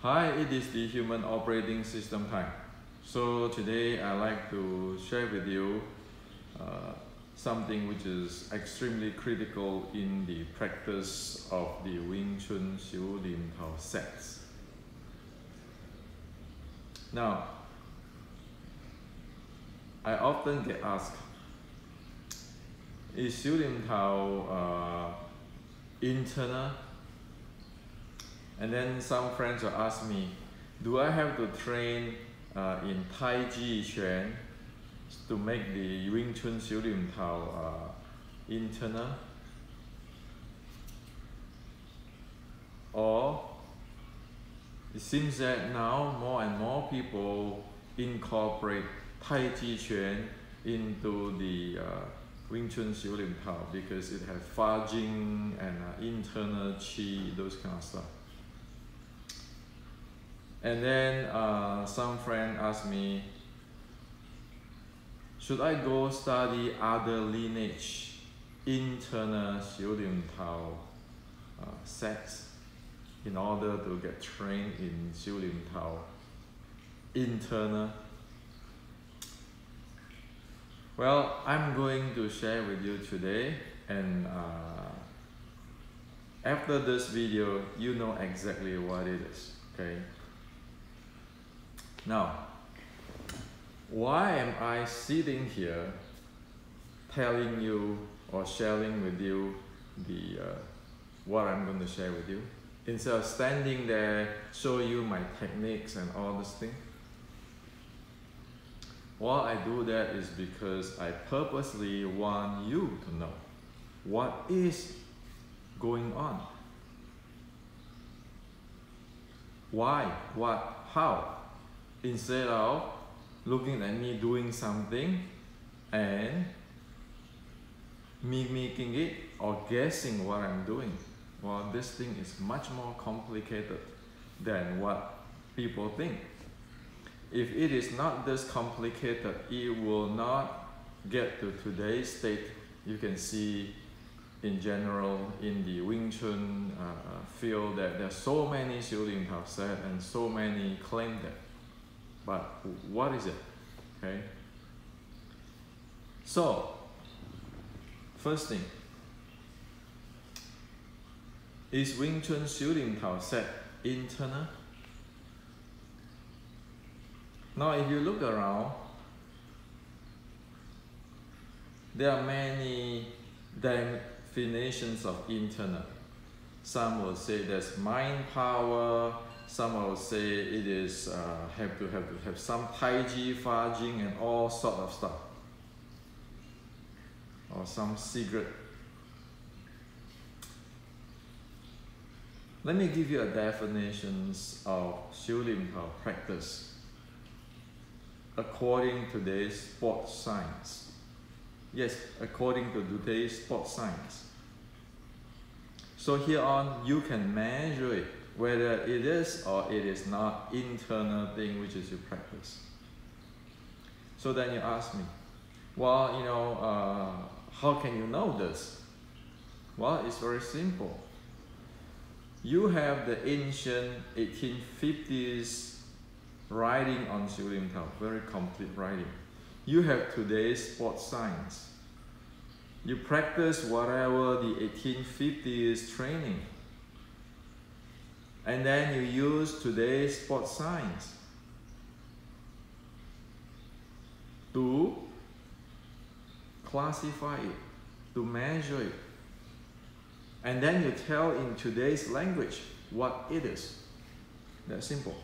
Hi, it is the Human Operating System time. So today I like to share with you something which is extremely critical in the practice of the Wing Chun Xiu Lim Tao sets. Now, I often get asked, is Xiu Lim Tao internal? And then some friends will ask me, do I have to train in Tai Chi Chuan to make the Wing Chun Xiu Lim Tao internal? Or it seems that now more and more people incorporate Tai Chi Chuan into the Wing Chun Xiu Lim Tao because it has Fa Jing and internal Qi, those kind of stuff. And then some friend asked me, should I go study other lineage internal Xiu Lim Tao sets in order to get trained in Xiu Lim Tao internal? Well, I'm going to share with you today, and after this video, you know exactly what it is, okay? Now, why am I sitting here telling you or sharing with you the what I'm going to share with you instead of standing there show you my techniques and all this thing? Why I do that is because I purposely want you to know what is going on. Why, what, how? Instead of looking at me doing something and mimicking it or guessing what I'm doing. Well, this thing is much more complicated than what people think. If it is not this complicated, it will not get to today's state. You can see in general in the Wing Chun field that there are so many Xiu Lim Tao sets and so many claim that. But what is it? Okay. So, first thing, is Wing Chun Xiu Lim Tao set internal? Now, if you look around, there are many definitions of internal. Some will say there's mind power. Some will say it is have to have some Tai Chi, Fa Jing, and all sort of stuff, or some secret. Let me give you a definitions of Xiu Lim Tao practice according to today's sports science. Yes, according to today's sports science. So here on, you can measure it, whether it is or it is not internal thing which is you practice. So then you ask me, well, you know, how can you know this? Well, it's very simple. You have the ancient 1850s writing on Xiu Lim Tao, very complete writing. You have today's sports science. You practice whatever the 1850s training. And then you use today's sports science to classify it, to measure it. And then you tell in today's language what it is. That's simple.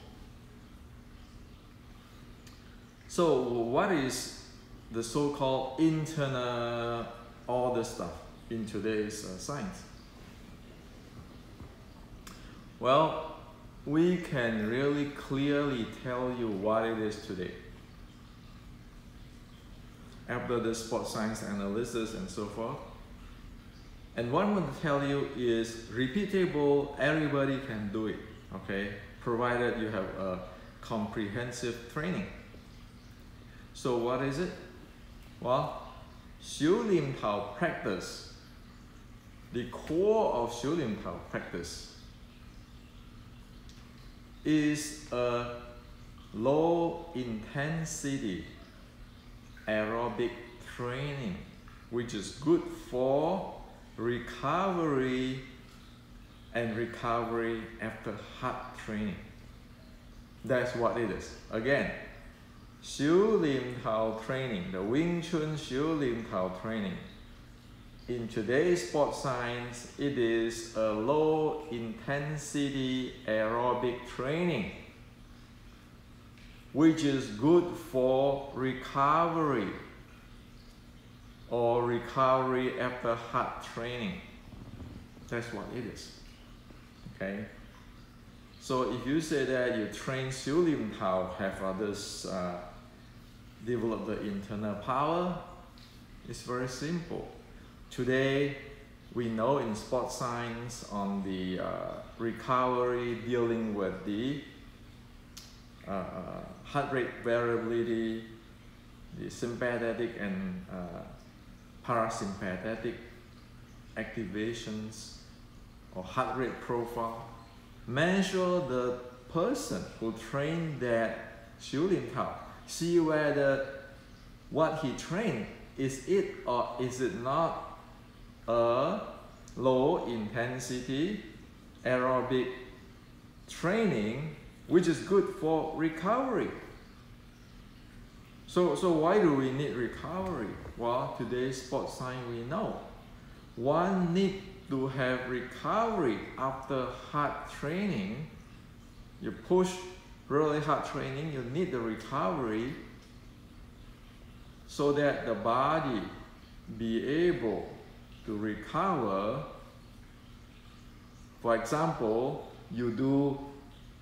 So what is the so-called internal all this stuff in today's science? Well, we can really clearly tell you what it is today. After the sports science analysis and so forth. And what I'm going to tell you is repeatable, everybody can do it, okay? Provided you have a comprehensive training. So what is it? Well, Xiu Lim Tao practice, the core of Xiu Lim Tao practice is a low intensity aerobic training, which is good for recovery and recovery after hard training. That's what it is. Again, Xiu Lim Tao training, the Wing Chun Xiu Lim Tao training. In today's sports science, it is a low intensity aerobic training, which is good for recovery or recovery after hard training. That's what it is. Okay? So if you say that you train Xiu Lim Tao, have others develop the internal power, it's very simple. Today, we know in sports science on the recovery dealing with the heart rate variability, the sympathetic and parasympathetic activations or heart rate profile. Measure the person who trained that Xiu Lim Tao. See whether what he trained, is it or is it not a low intensity aerobic training which is good for recovery. So why do we need recovery? Well, today's sports science we know one need to have recovery after hard training. You push really hard training, you need the recovery so that the body be able to recover. For example, you do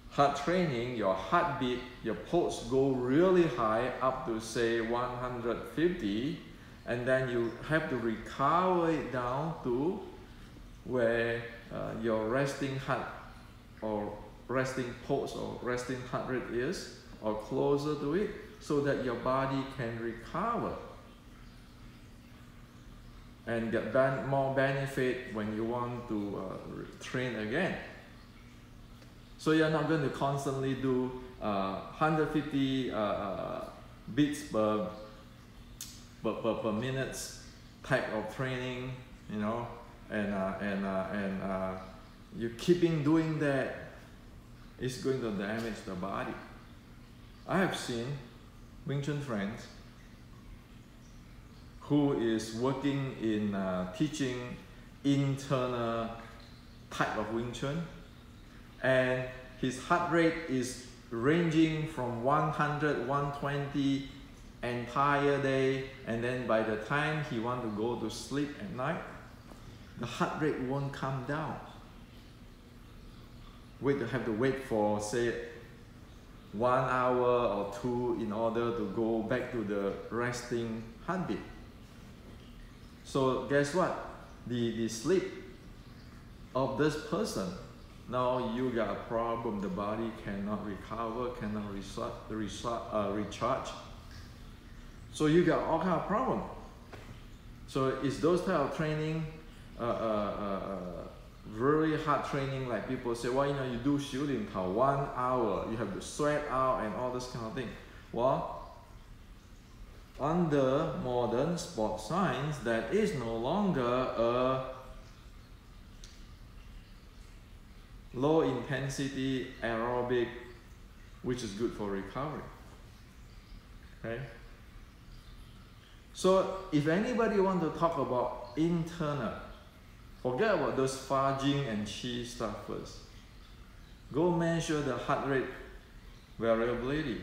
hard training, your heartbeat, your pulse go really high up to say 150, and then you have to recover it down to where your resting heart or resting pulse or resting heart rate is, or closer to it, so that your body can recover and get more benefit when you want to train again. So you're not going to constantly do 150 beats per minute type of training, you know, and you keeping doing that, it's going to damage the body. I have seen Wing Chun friends who is working in teaching internal type of Wing Chun, and his heart rate is ranging from 100, 120 entire day, and then by the time he want to go to sleep at night, the heart rate won't come down. Have to wait for say 1 hour or 2 in order to go back to the resting heartbeat. So guess what? The sleep of this person, now you got a problem. The body cannot recover, cannot recharge. So you got all kind of problem. So it's those type of training, very hard training, like people say, well, you know, you do Xiu Lim Tao 1 hour, you have to sweat out and all this kind of thing. Well, under modern sports science, that is no longer a low intensity aerobic which is good for recovery. Okay? So if anybody want to talk about internal, forget about those Fa Jing and Qi stuff first. Go measure the heart rate variability.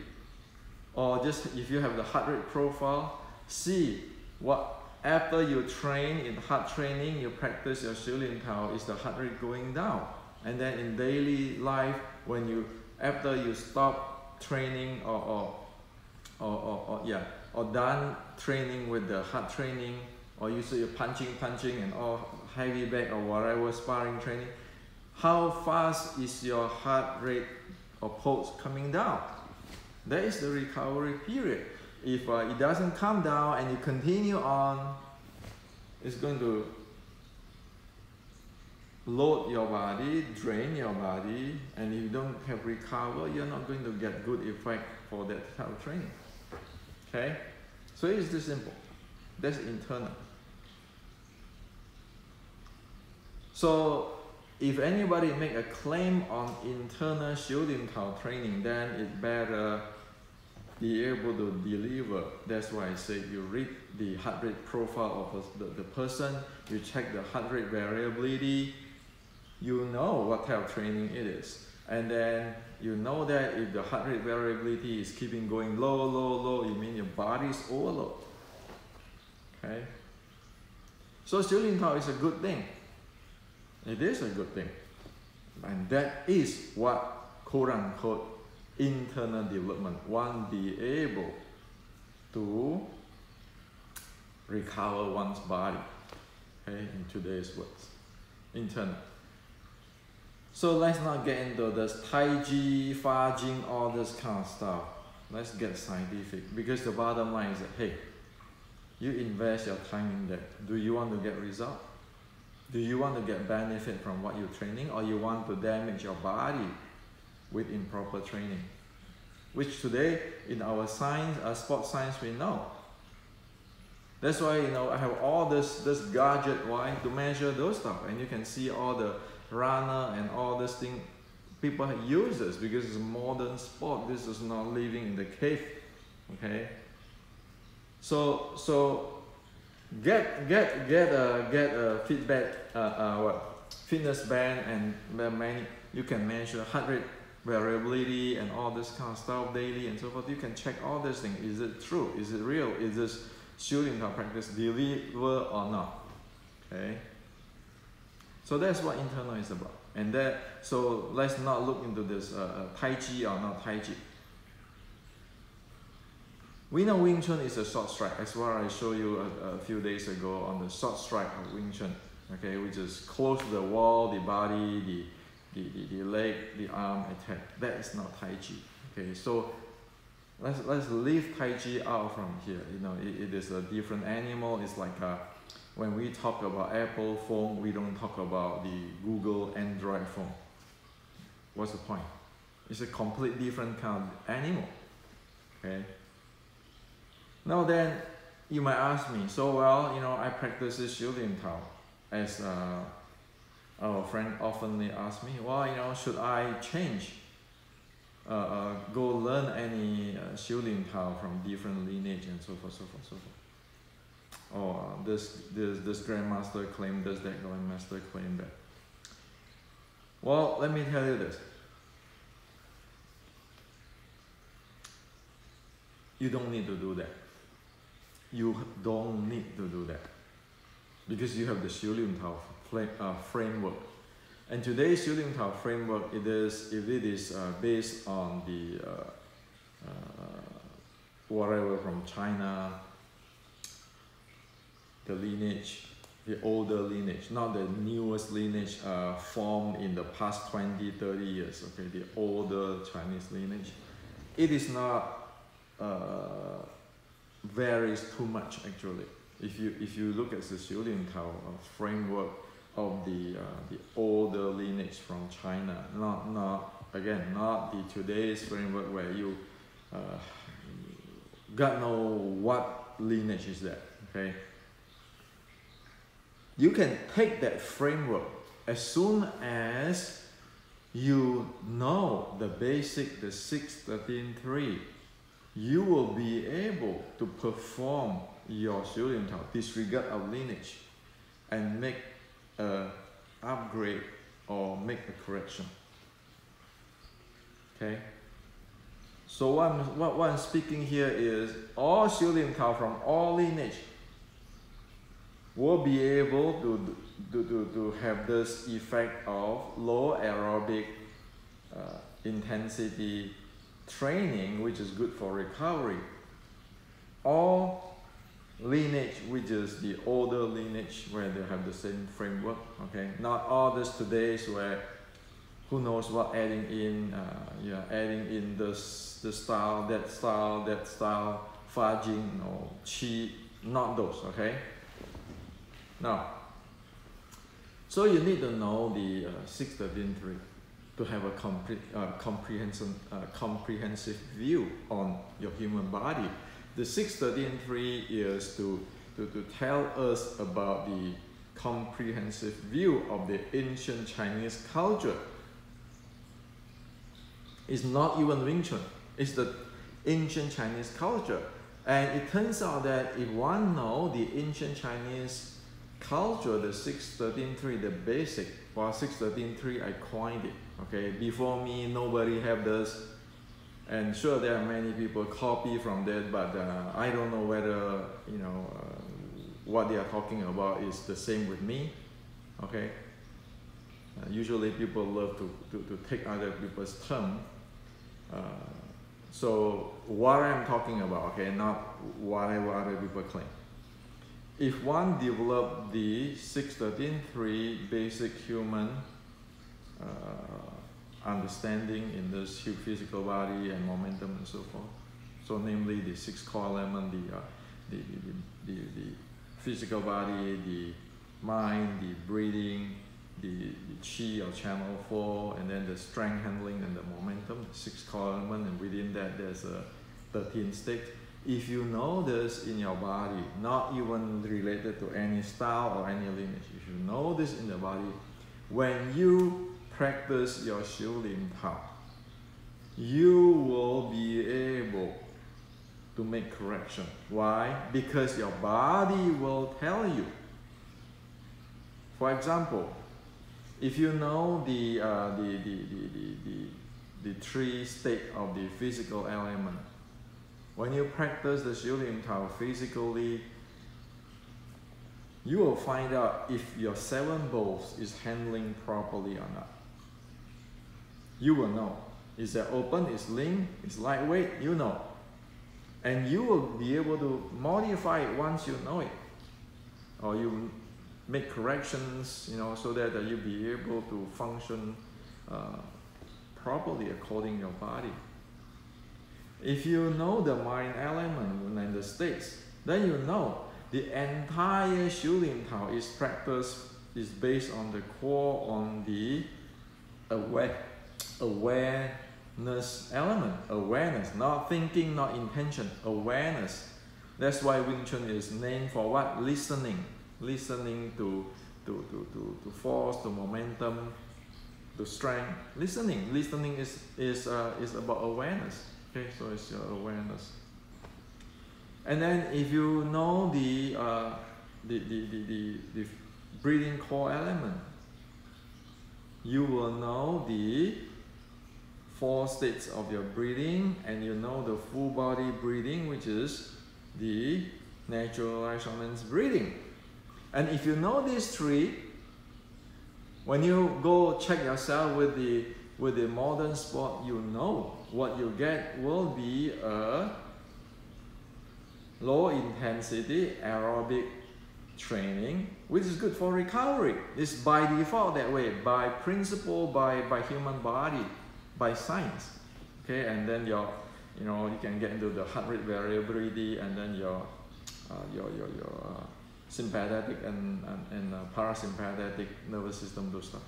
Or just if you have the heart rate profile, see what after you train in hard training, you practice your Xiu Lim Tao, is the heart rate going down? And then in daily life, when you after you stop training or done training with the hard training, or you say you're punching and all heavy bag or whatever sparring training, how fast is your heart rate or pulse coming down? That is the recovery period. If it doesn't come down and you continue on, it's going to load your body, drain your body, and if you don't have recover, you're not going to get good effect for that type of training. Okay? So it's this simple. That's internal. So if anybody make a claim on internal 修炼陶 training, then it better be able to deliver. That's why I say you read the heart rate profile of the person, you check the heart rate variability, you know what type of training it is. And then you know that if the heart rate variability is keeping going low, low, low, you mean your body is overload. Okay? So 修炼陶 is a good thing. It is a good thing. And that is what quote unquote internal development, one be able to recover one's body. Okay, in today's words. Internal. So let's not get into this Tai Chi, Fa Jing, all this kind of stuff. Let's get scientific, because the bottom line is that, hey, you invest your time in that. Do you want to get result? Do you want to get benefit from what you're training, or you want to damage your body with improper training? Which today in our science, sports science, we know. That's why, you know, I have all this gadget, why? To measure those stuff, and you can see all the runner and all this thing. People use this because it's a modern sport. This is not living in the cave. Okay. So get a fitness band, and many you can measure heart rate variability and all this kind of stuff daily and so forth. You can check all these things. Is it true? Is it real? Is this 修炼陶 practice deliver or not? Okay. So that's what internal is about. And that, so let's not look into this Tai Chi or not Tai Chi. We know Wing Chun is a short strike, as well I showed you a few days ago on the short strike of Wing Chun. Okay, which is close to the wall, the body, the leg, the arm attack. That is not Tai Chi. Okay, so let's leave Tai Chi out from here. You know, it is a different animal. It's like when we talk about Apple phone, we don't talk about the Google Android phone. What's the point? It's a complete different kind of animal. Okay. Now then, you might ask me, so well, you know, I practice this 修炼陶, as our friend often asks me, well, you know, should I change, go learn any 修炼陶 from different lineage and so forth, so forth, so forth. Or this grandmaster claimed this, that grandmaster claimed that. Well, let me tell you this. You don't need to do that. You don't need to do that. Because you have the 修炼陶 framework. And today's 修炼陶 framework, if it is based on the whatever from China, the lineage, the older lineage, not the newest lineage formed in the past 20, 30 years, okay, the older Chinese lineage, it is not varies too much actually. If you look at the 修炼陶framework of the older lineage from China, not the today's framework where you God know what lineage is that, okay? You can take that framework as soon as you know the basic, the 6-13-3, you will be able to perform your 修炼陶, disregard of lineage, and make an upgrade or make a correction. Okay? So what I'm speaking here is all 修炼陶 from all lineage will be able to have this effect of low aerobic intensity training, which is good for recovery. All lineage, which is the older lineage, where they have the same framework. Okay, not all this today's where who knows what adding in, adding in this style, that style, Fa Jing or Qi, not those. Okay. Now, So you need to know the 613.3 to have a comprehensive view on your human body. The 613.3 is to tell us about the comprehensive view of the ancient Chinese culture. It's not even Wing Chun, it's the ancient Chinese culture. And it turns out that if one knows the ancient Chinese culture, the 613.3, the basic, for 613.3 I coined it. Okay, before me nobody have this, and sure there are many people copy from that, but I don't know whether what they are talking about is the same with me. Okay, usually people love to take other people's term. So what I'm talking about, okay, not whatever other people claim. If one develop the 613.3 basic human understanding in this physical body and momentum and so forth, so namely the 6 core element, the physical body, the mind, the breathing, the chi or channel 4, and then the strength handling and the momentum, the 6 core element, and within that there's a 13 state. If you know this in your body, not even related to any style or any lineage, if you know this in the body, when you practice your Xiu Lim Tao, you will be able to make correction. Why? Because your body will tell you. For example, if you know the 3 states of the physical element, when you practice the Xiu Lim Tao physically, you will find out if your 7 bowls is handling properly or not. You will know. Is it open? Is linked? Is lightweight? You know. And you will be able to modify it once you know it. Or you make corrections, so that you'll be able to function properly according to your body. If you know the mind element and the states, then you know the entire Xiu Lim Tao is based on the core, on the awareness element. Awareness, not thinking, not intention, awareness. That's why Wing Chun is named for what? Listening. Listening to force, to momentum, to strength. Listening is about awareness. Okay, so it's your awareness. And then if you know the breathing core element, you will know the 4 states of your breathing, and you know the full body breathing, which is the natural resonance breathing. And if you know these 3, when you go check yourself with the modern sport, you know what you get will be a low intensity aerobic training, which is good for recovery. It's by default that way, by principle, by human body, by science. Okay, and then you can get into the heart rate variability, and then your sympathetic and parasympathetic nervous system, those stuff.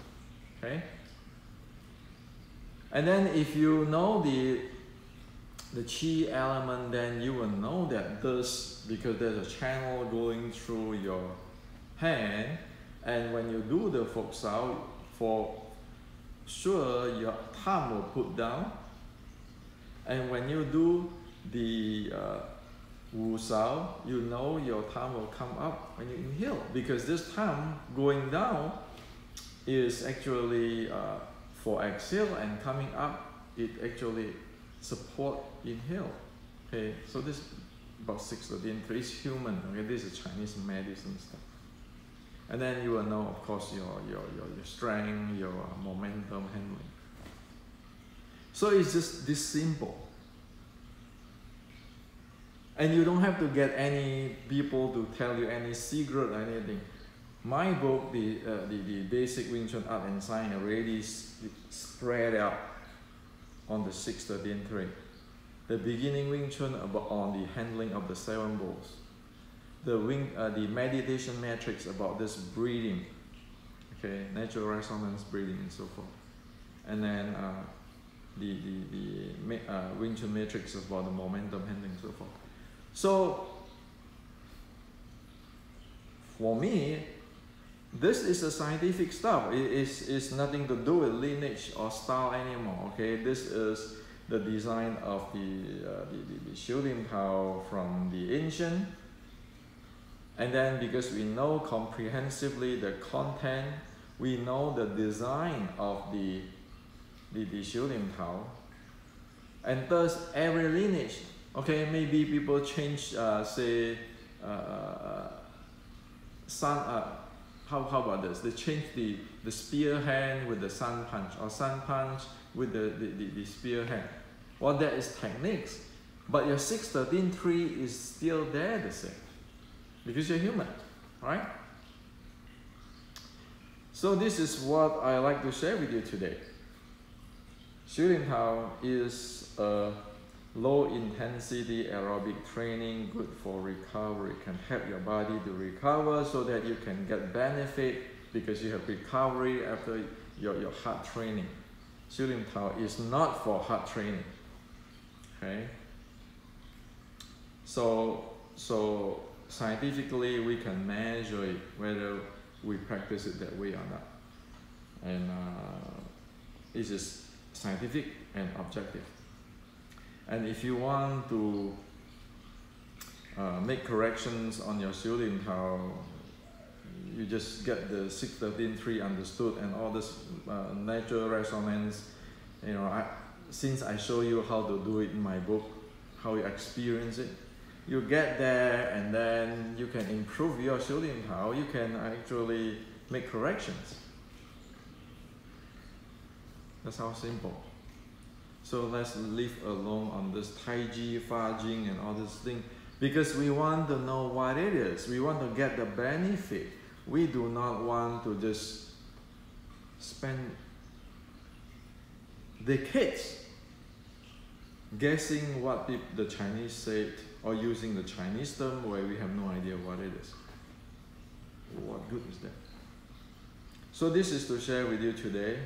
Okay. And then if you know the chi element, then you will know that because there's a channel going through your hand, and when you do the Fok Sao, for sure your thumb will put down, and when you do the Wu Sao, you know your thumb will come up when you inhale, because this thumb going down is actually for exhale, and coming up, it actually support inhale. Okay, so this about 613.3 is human. Okay, this is Chinese medicine stuff. And then you will know, of course, your strength, your momentum handling. So it's just this simple. And you don't have to get any people to tell you any secret or anything. My book, the Basic Wing Chun Art and Science, already spread out on the 613.3. The beginning Wing Chun on the handling of the 7 bowls. The meditation matrix about this breathing. okay, natural resonance breathing and so forth. And then the Wing Chun matrix is about the momentum handling and so forth. So for me, this is a scientific stuff. It's nothing to do with lineage or style anymore. Okay, this is the design of the Xiu Lim Tao from the ancient, and then because we know comprehensively the content, we know the design of the Xiu Lim Tao, and thus every lineage. Okay, maybe people change, say, how about this? They change the spear hand with the sun punch, or sun punch with the spear hand. Well, that is techniques, but your 6-13-3 is still there the same, because you're human, right? So this is what I like to share with you today. Xiu Lim Tao is a low intensity aerobic training, good for recovery, can help your body to recover so that you can get benefit because you have recovery after your hard training. Xiu Lim Tao is not for hard training. Okay? So scientifically we can measure it, whether we practice it that way or not. And this is scientific and objective. And if you want to make corrections on your Xiu Lim Tao, you just get the 6-13-3 understood and all this natural resonance. You know, since I show you how to do it in my book, how you experience it, you get there and then you can improve your Xiu Lim Tao. You can actually make corrections. That's how simple. So let's leave alone on this Tai Chi, Fa Jing and all this thing, because we want to know what it is. We want to get the benefit. We do not want to just spend decades guessing what the Chinese said or using the Chinese term where we have no idea what it is. What good is that? So this is to share with you today.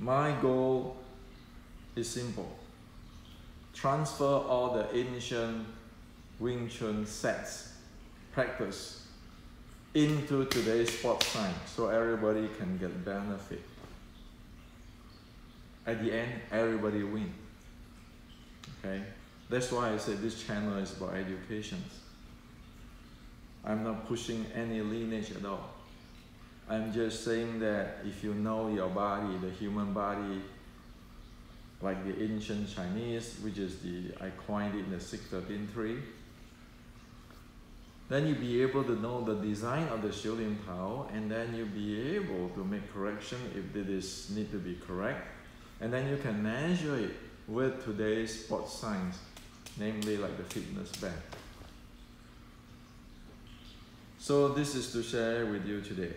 My goal is simple. Transfer all the ancient Wing Chun sets, practice, into today's sports science so everybody can get benefit. At the end, everybody wins. Okay? That's why I said this channel is about education. I'm not pushing any lineage at all. I'm just saying that if you know your body, the human body, like the ancient Chinese, which is I coined it in the 6-13-3, then you'll be able to know the design of the Xiu Lim Tao, and then you'll be able to make correction if it is need to be correct, and then you can measure it with today's sports science, namely like the fitness band. So this is to share with you today.